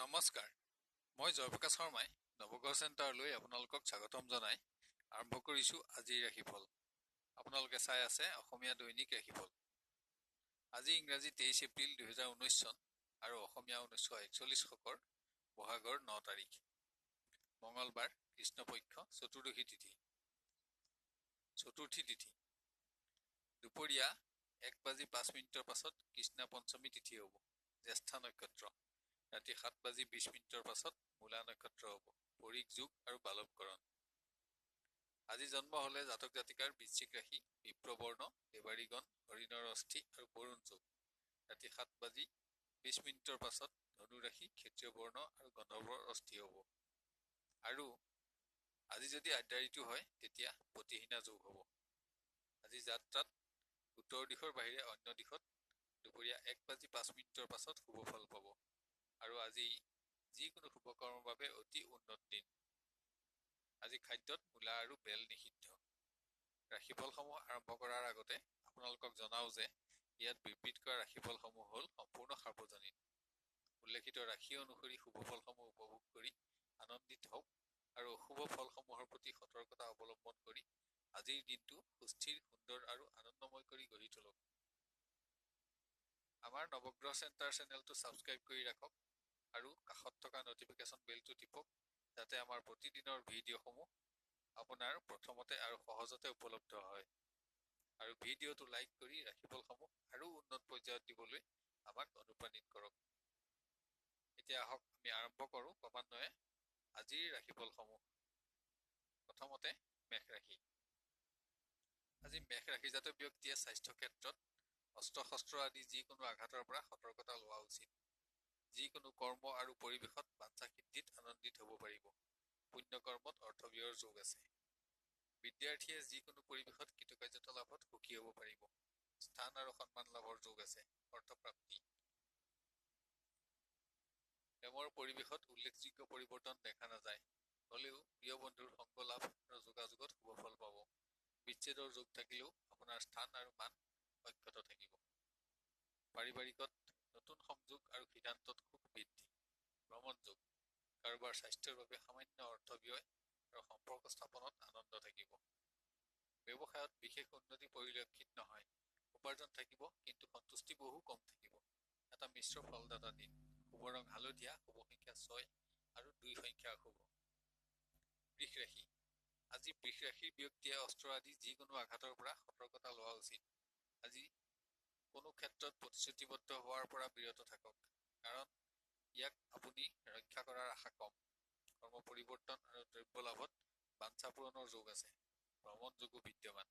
নমস্কাৰ, মই জয়প্ৰকাশ শৰ্মাই নৱগ্ৰহ চেণ্টাৰলৈ আপোনালোকক স্বাগতম জনাই আৰম্ভ কৰিছোঁ আজিৰ ৰাশিফল। আপোনালোকে চাই আছে অসমীয়া দৈনিক ৰাশিফল। আজি ইংৰাজী 23 এপ্ৰিল 2019 চন আৰু অসমীয়া 1941 শকৰ বহাগৰ 9 তাৰিখ। মঙলবাৰ, কৃষ্ণপক্ষ, চতুৰ্দশী তিথি। চতুৰ্থী তিথি দুপৰীয়া 1:05 পাছত কৃষ্ণা পঞ্চমী তিথি হ'ব। জ্যেষ্ঠা নক্ষত্ৰ ৰাতি 7:20 পাছত মূলা নক্ষত্ৰ হ'ব। পৰিক যোগ আৰু বালৱকৰণ। আজি জন্ম হলে জাতক জাতিকাৰ বৃশ্চিক ৰাশি, বিপ্ৰবৰ্ণ, দেৱাৰীগণ, হৰিণৰ অস্থি আৰু বৰুণ যোগ। ৰাতি 7:20 পাছত ধনু ৰাশি, ক্ষেত্ৰীয় বৰ্ণ আৰু গন্ধৰ্বৰ অস্থি হ'ব। আৰু আজি যদি আদ্যা ঋতু হয় তেতিয়া পতিহীনা যোগ হ'ব। আজি যাত্ৰাত উত্তৰ দিশৰ বাহিৰে অন্য দিশত দুপৰীয়া 1:05 পাছত শুভ ফল পাব। আৰু আজি যিকোনো শুভ কৰ্মৰ বাবে অতি উন্নত দিন। আজি খাদ্যত মূলা আৰু বেল নিষিদ্ধ। ৰাশিফলসমূহ আৰম্ভ কৰাৰ আগতে আপোনালোকক জনাওঁ যে ইয়াত বিবৃত কৰা ৰাশিফলসমূহ হ'ল সম্পূৰ্ণ সাৰ্বজনীন। উল্লেখিত ৰাশি অনুসৰি শুভ ফলসমূহ উপভোগ কৰি আনন্দিত হওক আৰু অশুভ ফলসমূহৰ প্ৰতি সতৰ্কতা অৱলম্বন কৰি আজিৰ দিনটো সুস্থিৰ, সুন্দৰ আৰু আনন্দময় কৰি গঢ়ি তোলক। আমাৰ নৱগ্ৰহ চেণ্টাৰ চেনেলটো ছাবস্ক্ৰাইব কৰি ৰাখক আৰু কাষত থকা নটিফিকেশ্যন বেলটো টিপক, যাতে আমাৰ প্ৰতিদিনৰ ভিডিঅ'সমূহ আপোনাৰ প্ৰথমতে আৰু সহজতে উপলব্ধ হয়। আৰু ভিডিঅ'টো লাইক কৰি ৰাশিফলসমূহ আৰু উন্নত পৰ্যায়ত দিবলৈ আমাক অনুপ্ৰাণিত কৰক। এতিয়া আহক আমি আৰম্ভ কৰোঁ ক্ৰমান্বয়ে আজিৰ ৰাশিফলসমূহ। প্ৰথমতে মেষ ৰাশি। আজি মেষ ৰাশিজাত ব্যক্তিয়ে স্বাস্থ্য ক্ষেত্ৰত অস্ত্ৰ শস্ত্ৰ আদি যিকোনো আঘাতৰ পৰা সতৰ্কতা লোৱা উচিত। যিকোনো কৰ্ম আৰু পৰিৱেশত বাঞ্ছা সিদ্ধিত আনন্দিত হ'ব পাৰিব। পুণ্যকৰ্মত অৰ্থব্যয়ৰ যোগ আছে। বিদ্যাৰ্থীয়ে যিকোনো পৰিৱেশত কৃতকাৰ্যতা লাভত সুখী হ'ব পাৰিব। স্থান আৰু সন্মান লাভৰ যোগ আছে। অৰ্থপ্ৰাপ্তি। প্ৰেমৰ পৰিৱেশত উল্লেখযোগ্য পৰিৱৰ্তন দেখা নাযায়, হ'লেও প্ৰিয় বন্ধুৰ সংগ লাভ আৰু যোগাযোগত শুভ ফল পাব। বিচ্ছেদৰ যোগ থাকিলেও আপোনাৰ স্থান আৰু মান অক্ষত থাকিব। পাৰিবাৰিকত নতুন সংযোগ আৰু সিদ্ধান্তত সুখ বৃদ্ধি। ভ্ৰমণ যোগ। কাৰোবাৰ স্বাস্থ্যৰ বাবে সামান্য অৰ্থ ব্যয় আৰু সম্পৰ্ক স্থাপনত আনন্দ থাকিব। ব্যৱসায়ত বিশেষ উন্নতি পৰিলক্ষিত নহয়। উপাৰ্জন থাকিব, কিন্তু সন্তুষ্টি বহু কম থাকিব। এটা মিশ্ৰ ফলদাতা দিন। শুভ ৰং হালধীয়া, শুভ সংখ্যা 6 আৰু 2 সংখ্যা অশুভ। বৃষ ৰাশি। আজি বৃষ ৰাশিৰ ব্যক্তিয়ে অস্ত্ৰ আদি যিকোনো আঘাতৰ পৰা সতৰ্কতা লোৱা উচিত। আজি কোনো ক্ষেত্ৰত প্ৰতিশ্ৰুতিবদ্ধ হোৱাৰ পৰা বিৰত থাকক, কাৰণ ইয়াক আপুনি ৰক্ষা কৰাৰ আশা কম। কৰ্ম পৰিৱৰ্তন আৰু দ্ৰব্য লাভত বাঞ্ছা পূৰণৰ যোগ আছে। ভ্ৰমণ যোগো বিদ্যমান।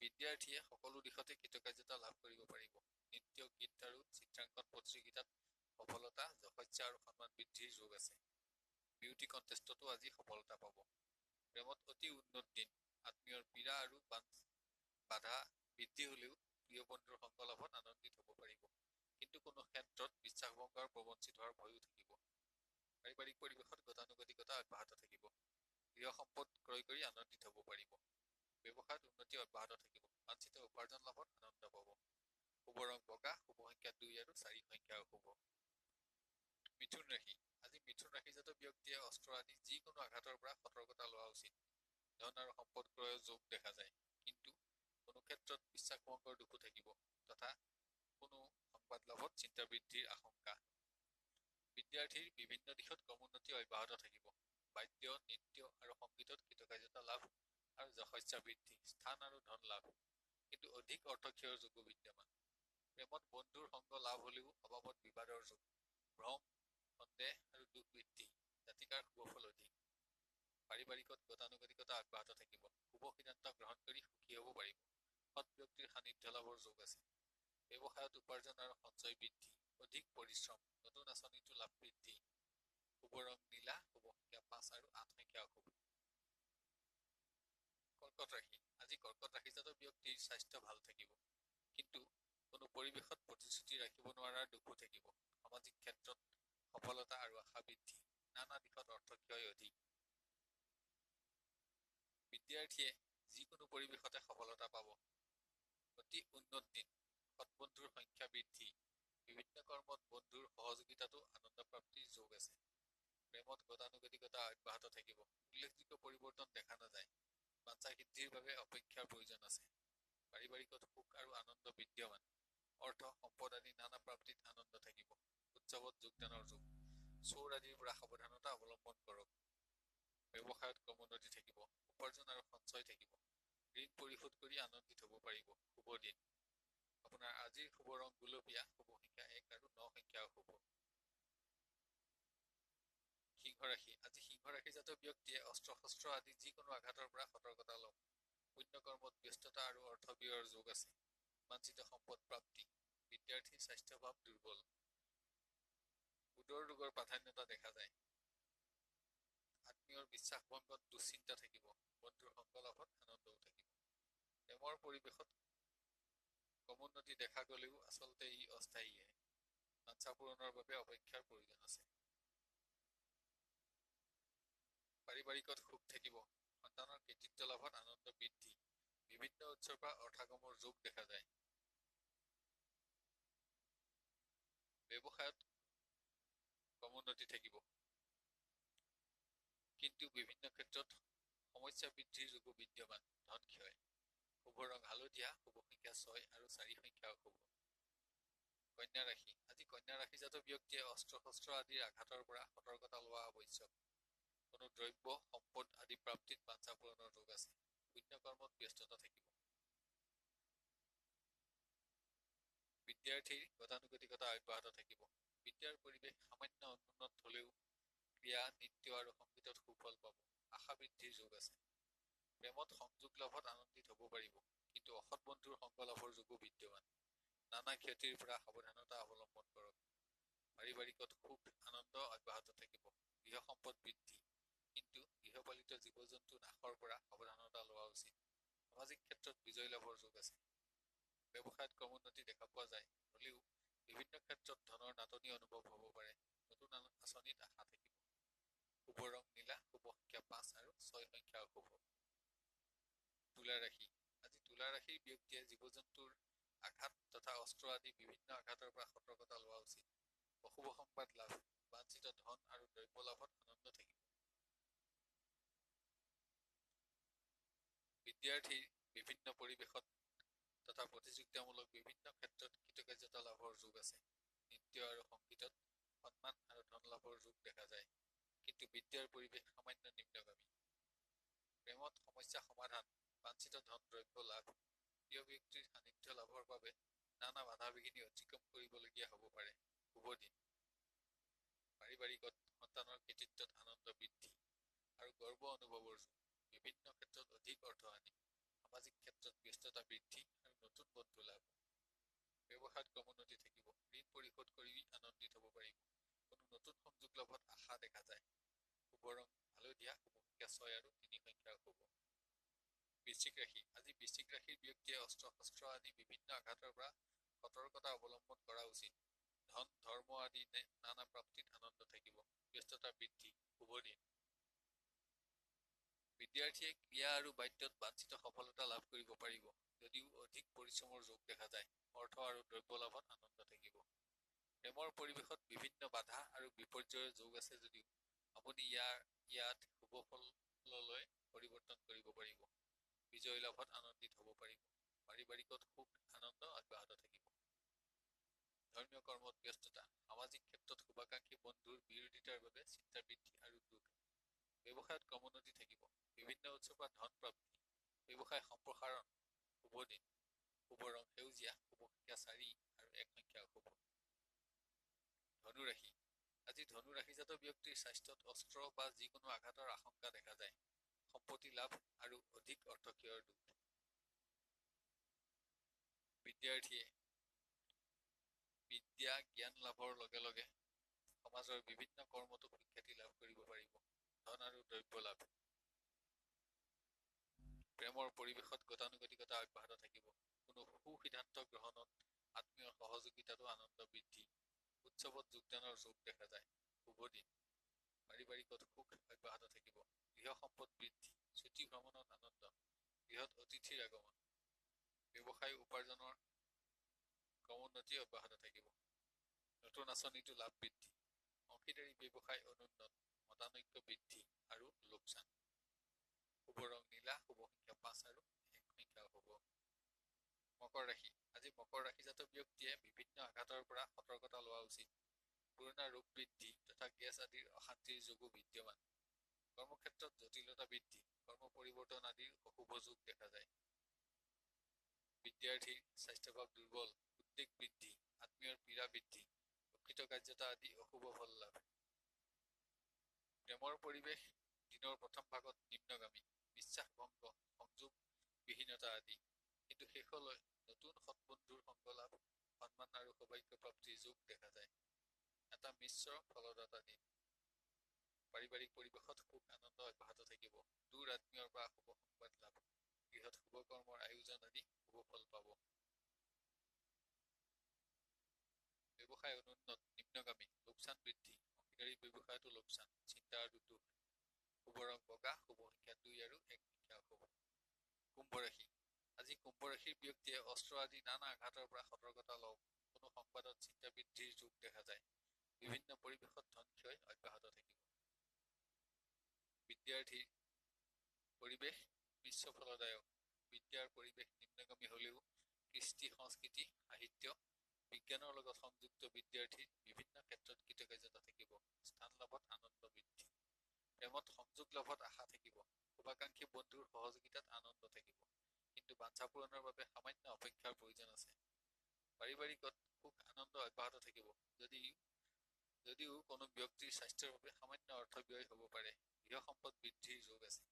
বিদ্যাৰ্থীয়ে সকলো দিশতে কৃতকাৰ্যতা লাভ কৰিব পাৰিব। নৃত্য, গীত আৰু চিত্ৰাংকন প্ৰতিযোগিতাত সফলতা, যশস্যা আৰু সন্মান বৃদ্ধিৰ যোগ আছে। বিউটি কণ্টেষ্টতো আজি সফলতা পাব। প্ৰেমত অতি উন্নত দিন। আত্মীয়ৰ পীড়া আৰু বাধা বৃদ্ধি হ'লেও প্ৰিয় বন্ধুৰ সংগ লাভত আনন্দিত হ'ব পাৰিব। কিন্তু কোনো ক্ষেত্ৰত বিশ্বাসভংগৰ প্ৰবঞ্চিত হোৱাৰ ভয়ো থাকিব। পাৰিবাৰিক পৰিৱেশত গতানুগতিকতা অব্যাহত থাকিব। গৃহ সম্পদ ক্ৰয় কৰি আনন্দিত হ'ব পাৰিব। ব্যৱসায়ত উন্নতি অব্যাহত থাকিব। বাঞ্ছিত উপাৰ্জন লাভত আনন্দ পাব। শুভ ৰং বগা, শুভ সংখ্যা 2 আৰু 4 সংখ্যা অশুভ। মিথুন ৰাশি। আজি মিথুন ৰাশিজাত ব্যক্তিয়ে অস্ত্ৰ আদি যিকোনো আঘাতৰ পৰা সতৰ্কতা লোৱা উচিত। ধন আৰু সম্পদ ক্ৰয়ৰ যোগ দেখা যায়, কিন্তু কোনো ক্ষেত্ৰত বিশ্বাসভংগৰ দুখো থাকিব তথা কোনো সংবাদ লাভত চিন্তা বৃদ্ধিৰ আশংকা। বিদ্যাৰ্থীৰ বিভিন্ন দিশত ক্ৰমোন্নতি অব্যাহত থাকিব। বাদ্য, নৃত্য আৰু সংগীতত কৃতকাৰ্যতা লাভ আৰু যশস্যা বৃদ্ধি। স্থান আৰু ধন লাভ, কিন্তু অধিক অৰ্থক্ষয়ৰ যোগো বিদ্যমান। প্ৰেমত বন্ধুৰ সংগ লাভ হ'লেও অভাৱত বিবাদৰ যোগ। ভ্ৰম, সন্দেহ আৰু দুখ বৃদ্ধি। জাতিকাৰ শুভ ফল অধিক। পাৰিবাৰিকত গতানুগতিকতা অব্যাহত থাকিব। শুভ সিদ্ধান্ত গ্ৰহণ কৰি সুখী হ'ব পাৰিব। সৎ ব্যক্তিৰ সান্নিধ্য লাভৰ যোগ আছে। ব্যৱসায়ত উপাৰ্জন আৰু সঞ্চয় বৃদ্ধি। অধিক পৰিশ্ৰম। নতুন আঁচনিটো লাভ বৃদ্ধি। শুভ ৰং নীলা, শুভ সংখ্যা 5 আৰু 8 সংখ্যা অশুভ। কৰ্কট ৰাশি। আজি কৰ্কট ৰাশিজাত ব্যক্তিৰ স্বাস্থ্য ভাল থাকিব, কিন্তু কোনো পৰিৱেশত প্ৰতিশ্ৰুতি ৰাখিব নোৱাৰাৰ দুখো থাকিব। সামাজিক ক্ষেত্ৰত সফলতা আৰু আশা বৃদ্ধি। নানা দিশত অৰ্থক্ষয় অধিক। বিদ্যাৰ্থীয়ে যিকোনো পৰিৱেশতে সফলতা পাব। অতি উন্নত দিন। সৎ বন্ধুৰ সংখ্যা বৃদ্ধি। বিভিন্ন কৰ্মত বন্ধুৰ সহযোগিতাতো আনন্দ প্ৰাপ্তিৰ যোগ আছে। পাৰিবাৰিকত সুখ আৰু আনন্দ বিদ্যমান। অৰ্থ সম্পদ আদি নানা প্ৰাপ্তিত আনন্দ থাকিব। উৎসৱত যোগদানৰ যোগ। চোৰ আদিৰ পৰা সাৱধানতা অৱলম্বন কৰক। ব্যৱসায়ত ক্ৰমোন্নতি থাকিব। উপাৰ্জন আৰু সঞ্চয় থাকিব। ঋণ পৰিশোধ কৰি আনন্দিত হ'ব পাৰিব। শুভ দিন। আপোনাৰ আজিৰ শুভ ৰং গুলপীয়া, শুভ সংখ্যা 1 আৰু 9 সংখ্যা শুভ। সিংহ ৰাশি। আজি সিংহ ৰাশিজাত ব্যক্তিয়ে অস্ত্ৰ শস্ত্ৰ আদি যিকোনো আঘাতৰ পৰা সতৰ্কতা লওক। পুণ্যকৰ্মত ব্যস্ততা আৰু অৰ্থ ব্যয়ৰ যোগ আছে। বাঞ্ছিত সম্পদ প্ৰাপ্তি। বিদ্যাৰ্থীৰ স্বাস্থ্যভাৱ দুৰ্বল। উদৰ ৰোগৰ প্ৰাধান্যতা দেখা যায়। আত্মীয়ৰ বিশ্বাসভংগত দুশ্চিন্তা থাকিব। বন্ধুৰ সংগ লাভত আনন্দও থাকিব। প্ৰেমৰ পৰিৱেশত ক্ৰমোন্নতি দেখা গলেও আচলতে ই অস্থায়ীয়ে। বাঞ্ছা পূৰণৰ বাবে অপেক্ষাৰ প্ৰয়োজন আছে। পাৰিবাৰিকত সুখ থাকিব। সন্তানৰ কৃতিত্ব লাভত আনন্দ বৃদ্ধি। বিভিন্ন উৎসৰ পৰা অৰ্থাগমৰ যোগ দেখা যায়। ব্যৱসায়ত ক্ৰমোন্নতি থাকিব, কিন্তু বিভিন্ন ক্ষেত্ৰত সমস্যা বৃদ্ধিৰ যোগো বিদ্যমান। ধন ক্ষয়। শুভ ৰং হালধীয়া, শুভ সংখ্যা 6 আৰু 4 সংখ্যা শুভ। কন্যা ৰাশি। আজি কন্যা ৰাশিজাত ব্যক্তিয়ে অস্ত্ৰ শস্ত্ৰ আদিৰ আঘাতৰ পৰা সতৰ্কতা লোৱা আৱশ্যক। কোনো দ্ৰব্য সম্পদ আদি প্ৰাপ্তিত বাঞ্ছা পূৰণৰ যোগ আছে। পুণ্যকৰ্মত ব্যস্ততা থাকিব। বিদ্যাৰ্থীৰ গতানুগতিকতা অব্যাহত থাকিব। বিদ্যাৰ পৰিৱেশ সামান্য অনুন্নত হলেও ক্ৰীড়া, নৃত্য আৰু সংগীতত সুফল পাব। আশা বৃদ্ধিৰ যোগ আছে। প্ৰেমত সংযোগ লাভত আনন্দিত হ'ব পাৰিব, কিন্তু অসৎ বন্ধুৰ সংগ লাভৰ যোগো বিদ্যমান। নানা ক্ষতিৰ পৰা সাৱধানতা অৱলম্বন কৰক। পাৰিবাৰিকত সুখ আনন্দ অব্যাহত থাকিব। গৃহ সম্পদ বৃদ্ধি, কিন্তু গৃহপালিত জীৱ জন্তু নাশৰ পৰা সাৱধানতা লোৱা উচিত। সামাজিক ক্ষেত্ৰত বিজয় লাভৰ যোগ আছে। ব্যৱসায়ত ক্ৰমোন্নতি দেখা পোৱা যায়, হলেও বিভিন্ন ক্ষেত্ৰত ধনৰ নাটনি অনুভৱ হ'ব পাৰে। নতুন আঁচনিত আশা থাকিব। শুভ ৰং নীলা, শুভ সংখ্যা 5 আৰু 6 সংখ্যা শুভ। তুলা ৰাশি। আজি তুলা ৰাশিৰ ব্যক্তিয়ে জীৱ জন্তুৰ আঘাত তথা অস্ত্ৰ আদি বিভিন্ন আঘাতৰ পৰা সতৰ্কতা লোৱা উচিত। অশুভ সংবাদ লাভ। বাঞ্ছিত ধন আৰু দ্ৰব্য লাভত আনন্দ থাকিব। বিদ্যাৰ্থীৰ বিভিন্ন পৰিৱেশত তথা প্ৰতিযোগিতামূলক বিভিন্ন ক্ষেত্ৰত কৃতকাৰ্যতা লাভৰ যোগ আছে। নৃত্য আৰু সংগীতত সন্মান আৰু ধন লাভৰ যোগ দেখা যায়, কিন্তু বিদ্যাৰ পৰিৱেশ সামান্য নিম্নগামী। প্ৰেমত সমস্যা সমাধান, বাঞ্ছিত ধন দ্ৰব্য লাভ। প্ৰিয় ব্যক্তিৰ সান্নিধ্য লাভৰ বাবে নানা বাধা বিঘিনি অতিক্ৰম কৰিবলগীয়া হ'ব পাৰে। শুভ দিন। পাৰিবাৰিকত সন্তানৰ কৃতিত্বত আনন্দ বৃদ্ধি আৰু গৰ্ব অনুভৱৰ যোগ। বিভিন্ন ক্ষেত্ৰত অধিক অৰ্থ আনি। সামাজিক ক্ষেত্ৰত ব্যস্ততা বৃদ্ধি আৰু নতুন বন্ধু লাভ। ব্যৱসায়ত ক্ৰমোন্নতি থাকিব। ঋণ পৰিশোধ কৰি আনন্দিত হ'ব পাৰিব। কোনো নতুন সংযোগ লাভত আশা দেখা যায়। শুভ ৰং হালধীয়া, শুভ সংখ্যা 6 আৰু 3 সংখ্যা শুভ। বৃশ্চিক ৰাশি। আজি বৃশ্চিক ৰাশিৰ ব্যক্তিয়ে অস্ত্ৰ শস্ত্ৰ আদি বিভিন্ন আঘাতৰ পৰা সতৰ্কতা অৱলম্বন কৰা উচিত। ধন ধৰ্ম আদি নানা প্ৰাপ্তিত আনন্দ থাকিব। ব্যস্ততা বৃদ্ধি। শুভ দিন। বিদ্যাৰ্থীয়ে ক্ৰীড়া আৰু বাদ্যত বাঞ্ছিত সফলতা লাভ কৰিব পাৰিব, যদিও অধিক পৰিশ্ৰমৰ যোগ দেখা যায়। অৰ্থ আৰু দ্ৰব্য লাভত আনন্দ থাকিব। প্ৰেমৰ পৰিৱেশত বিভিন্ন বাধা আৰু বিপৰ্যয়ৰ যোগ আছে যদিও আপুনি ইয়াত শুভ ফললৈ পৰিৱৰ্তন কৰিব পাৰিব। বিজয় লাভত আনন্দিত হ'ব পাৰিব। পাৰিবাৰিকত সুখ আনন্দ অব্যাহত থাকিব। ধৰ্মীয় কৰ্মত ব্যস্ততা। সামাজিক ক্ষেত্ৰত শুভাকাংক্ষী বন্ধুৰ বিৰোধিতাৰ বাবে চিন্তা বৃদ্ধি আৰু দুখ। ব্যৱসায়ত ক্ৰমোন্নতি থাকিব। বিভিন্ন উৎসৰ পৰা ধন প্ৰাপ্তি। ব্যৱসায় সম্প্ৰসাৰণ। শুভ দিন। শুভ ৰং সেউজীয়া, শুভ সংখ্যা 4 আৰু 1 সংখ্যা শুভ। ধনু ৰাশি। আজি ধনু ৰাশিজাত ব্যক্তিৰ স্বাস্থ্যত অস্ত্ৰ বা যিকোনো আঘাতৰ আশংকা দেখা যায়। সম্পত্তি লাভ আৰু অধিক অৰ্থক্ষয়ৰ দুখ। বিদ্যাৰ্থীয়ে বিদ্যা জ্ঞান লাভৰ লগে লগে সমাজৰ বিভিন্ন কৰ্মতো সুখ্যাতি লাভ কৰিব পাৰিব। ধন আৰু দ্ৰব্য লাভ। প্ৰেমৰ পৰিৱেশত গতানুগতিকতা অব্যাহত থাকিব। কোনো সুসিদ্ধান্ত গ্ৰহণত আত্মীয়ৰ সহযোগিতাতো আনন্দ বৃদ্ধি। উৎসৱত যোগদানৰ যোগ দেখা যায়। শুভ দিন। পাৰিবাৰিকত সুখ অব্যাহত থাকিব। গৃহ সম্পদ বৃদ্ধি। ছুটি ভ্ৰমণত আনন্দ। গৃহত অতিথিৰ আগমন। ব্যৱসায় উপাৰ্জনৰ ক্ৰমোন্নতি অব্যাহত থাকিব। নতুন আঁচনিটো লাভ বৃদ্ধি। অংশীদাৰী ব্যৱসায় অনুন্নত। মতানৈক্য বৃদ্ধি আৰু লোকচান। শুভ ৰং নীলা, শুভ সংখ্যা 5 আৰু 1 সংখ্যা শুভ। মকৰ ৰাশি। আজি মকৰ ৰাশিজাত ব্যক্তিয়ে বিভিন্ন আঘাতৰ পৰা সতৰ্কতা লোৱা উচিত। পুৰণা ৰোগ বৃদ্ধি তথা গেছ আদিৰ অশান্তিৰ যোগো বিদ্যমান। কৰ্মক্ষেত্ৰত জটিলতা বৃদ্ধি, কৰ্ম পৰিৱৰ্তন আদিৰ অশুভ যোগ দেখা যায়। বিদ্যাৰ্থীৰ স্বাস্থ্যভাৱ দুৰ্বল, উদ্বেগ বৃদ্ধি, আত্মীয়ৰ পীড়া বৃদ্ধি, অকৃতকাৰ্যতা আদি অশুভ ফল লাভ। প্ৰেমৰ পৰিৱেশ দিনৰ প্ৰথম ভাগত নিম্নগামী, বিশ্বাস ভংগ, সংযোগবিহীনতা আদি। কিন্তু শেষলৈ নতুন সৎবন্ধুৰ সংগ লাভ, সন্মান আৰু সৌভাগ্য প্ৰাপ্তিৰ যোগ দেখা যায়। এটা মিশ্ৰ ফলদাতা দিন। পাৰিবাৰিক পৰিৱেশত সুখ আনন্দ অব্যাহত থাকিব। দূৰ আত্মীয়ৰ পৰা শুভ সংবাদ লাভ, গৃহত শুভ কৰ্মৰ আয়োজন আদি শুভ ফল পাব। ব্যৱসায় অনুন্নত, নিম্নগামী, লোকচান বৃদ্ধি, অংশীদাৰী ব্যৱসায়তো লোকচান, চিন্তা আৰু দুখ। শুভ ৰং বগা, শুভ সংখ্যা 2 আৰু 1 সংখ্যা অশুভ। কুম্ভ ৰাশি। আজি কুম্ভ ৰাশিৰ ব্যক্তিয়ে অস্ত্ৰ আদি নানা আঘাতৰ পৰা সতৰ্কতা লওক। কোনো সংবাদত চিন্তা বৃদ্ধিৰ যোগ দেখা যায়। বিভিন্ন পৰিৱেশত ধন ক্ষয় অব্যাহত থাকিব। বিদ্যাৰ্থীৰ পৰিৱেশ মিশ্ৰ ফলদায়ক। বিদ্যাৰ পৰিৱেশ নিম্নগামী হলেও কৃষ্টি সংস্কৃতি সাহিত্য বিজ্ঞানৰ লগত সংযুক্ত বিদ্যাৰ্থীৰ বিভিন্ন ক্ষেত্ৰত কৃতকাৰ্যতা থাকিব। স্থান লাভত আনন্দ বৃদ্ধি। প্ৰেমত সংযোগ লাভত আশা থাকিব। শুভাকাংক্ষী বন্ধুৰ সহযোগিতাত আনন্দ থাকিব। কিন্তু বাঞ্ছা পূৰণৰ বাবে সামান্য অপেক্ষাৰ প্ৰয়োজন আছে। পাৰিবাৰিকত সুখ আনন্দ অব্যাহত থাকিব। যদিও কোনো ব্যক্তিৰ স্বাস্থ্যৰ বাবে সামান্য অৰ্থ ব্যয় হ'ব পাৰে। গৃহ সম্পদ বৃদ্ধিৰ যোগ আছে।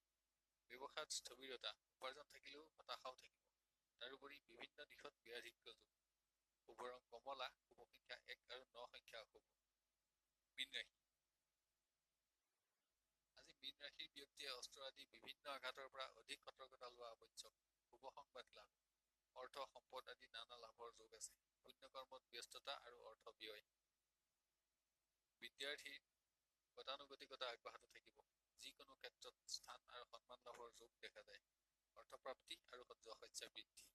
ব্যৱসায়ত স্থবিৰতা, উপাৰ্জন থাকিলেও হতাশাও থাকিব। তাৰোপৰি বিভিন্ন দিশত ব্যয়াধিক্য যোগ। শুভ ৰং কমলা, শুভ সংখ্যা 1 আৰু 9 সংখ্যা অশুভ। মীন ৰাশি। আজি মীন ৰাশিৰ ব্যক্তিয়ে অস্ত্ৰ আদি বিভিন্ন আঘাতৰ পৰা অধিক সতৰ্কতা লোৱা আৱশ্যক। শুভ সংবাদ লাভ, অৰ্থ সম্পদ আদি নানা লাভৰ যোগ আছে। পুণ্য কৰ্মত ব্যস্ততা আৰু অৰ্থ ব্যয়। বিদ্যাৰ্থীৰ গতানুগতিকতা অব্যাহত থাকিব। যিকোনো ক্ষেত্ৰত স্থান আৰু সন্মান লাভৰ যোগ দেখা যায়। অৰ্থপ্ৰাপ্তি আৰু যশস্যা বৃদ্ধি।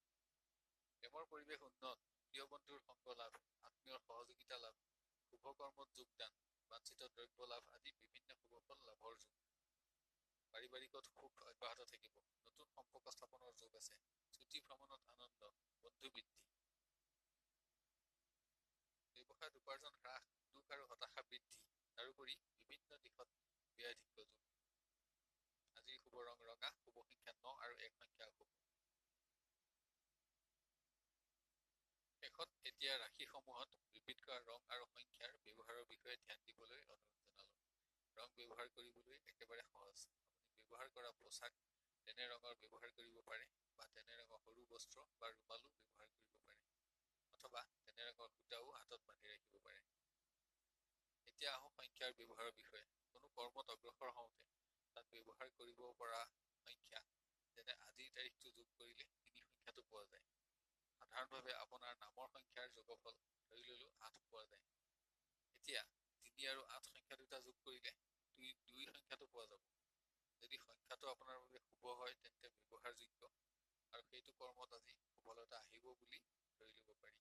প্ৰেমৰ পৰিৱেশ উন্নত, প্ৰিয় বন্ধুৰ সংগ লাভ, আত্মীয়ৰ সহযোগিতা লাভ, শুভ কৰ্মত যোগদান, বাঞ্ছিত দ্ৰব্য লাভ আদি বিভিন্ন শুভ ফল লাভৰ যোগ। পাৰিবাৰিকত সুখ অব্যাহত থাকিব। নতুন সম্পৰ্ক স্থাপনৰ যোগ আছে। ছুটি ভ্ৰমণত আনন্দ, বন্ধু বৃদ্ধি। ব্যৱসায়ত উপাৰ্জন হ্ৰাস, দুখ আৰু হতাশা বৃদ্ধি। তাৰোপৰি বিভিন্ন দিশত ব্যয়াধিক্য যোগ। আজিৰ শুভ ৰং ৰঙা, শুভ সংখ্যা 9 আৰু 1 সংখ্যা অশুভ। শেষত এতিয়া ৰাশিসমূহত বিবিধ কৰা ৰং আৰু সংখ্যাৰ ব্যৱহাৰৰ বিষয়ে ধ্যান দিবলৈ অনুৰোধ জনালো। ৰং ব্যৱহাৰ কৰিবলৈ একেবাৰে সহজ। আপুনি ব্যৱহাৰ কৰা পোছাক তেনে ৰঙৰ ব্যৱহাৰ কৰিব পাৰে, বা তেনে ৰঙৰ সৰু বস্ত্ৰ বা ৰুমালো ব্যৱহাৰ কৰিব পাৰে, অথবা তেনে ৰঙৰ সূতাও হাতত বান্ধি ৰাখিব পাৰে। এতিয়া আহোঁ সংখ্যাৰ ব্যৱহাৰৰ বিষয়ে। কোনো কৰ্মত অগ্ৰসৰ হওঁতে তাত ব্যৱহাৰ কৰিব পৰা সংখ্যা, যেনে আজিৰ তাৰিখটো যোগ কৰিলে 3 সংখ্যাটো পোৱা যায়। সাধাৰণভাৱে আপোনাৰ নামৰ সংখ্যাৰ যোগফল ধৰি ললো 8 পোৱা যায়। এতিয়া 3 আৰু 8 সংখ্যা দুটা যোগ কৰিলে 2 সংখ্যাটো পোৱা যাব। যদি সংখ্যাটো আপোনাৰ বাবে শুভ হয় তেন্তে ব্যৱহাৰযোগ্য, আৰু সেইটো কৰ্মত আজি সফলতা আহিব বুলি ধৰি ল'ব পাৰি।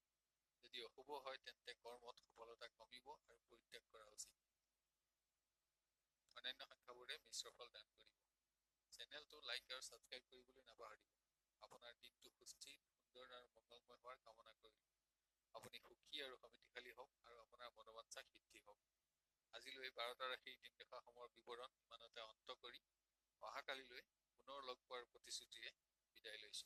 যদি অশুভ হয় তেন্তে কৰ্মত সফলতা কমিব আৰু পৰিত্যাগ কৰা উচিত। অন্যান্য সংখ্যাবোৰে মিশ্ৰ ফল দান কৰিব। চেনেলটো লাইক আৰু ছাবস্ক্ৰাইব কৰিবলৈ নাপাহৰিব। আপোনাৰ দিনটো সুস্থিৰ, সুন্দৰ আৰু মংগলময় হোৱাৰ কামনা কৰিলোঁ। আপুনি সুখী আৰু সমৃদ্ধিশালী হওক আৰু আপোনাৰ মনোবাঞ্ছা সিদ্ধি হওক। আজিলৈ 12টা ৰাশিৰ দিনৰেখাসমূহৰ বিৱৰণ ইমানতে অন্ত কৰি অহাকালিলৈ পুনৰ লগ পোৱাৰ প্ৰতিশ্ৰুতিৰে বিদায় লৈছোঁ।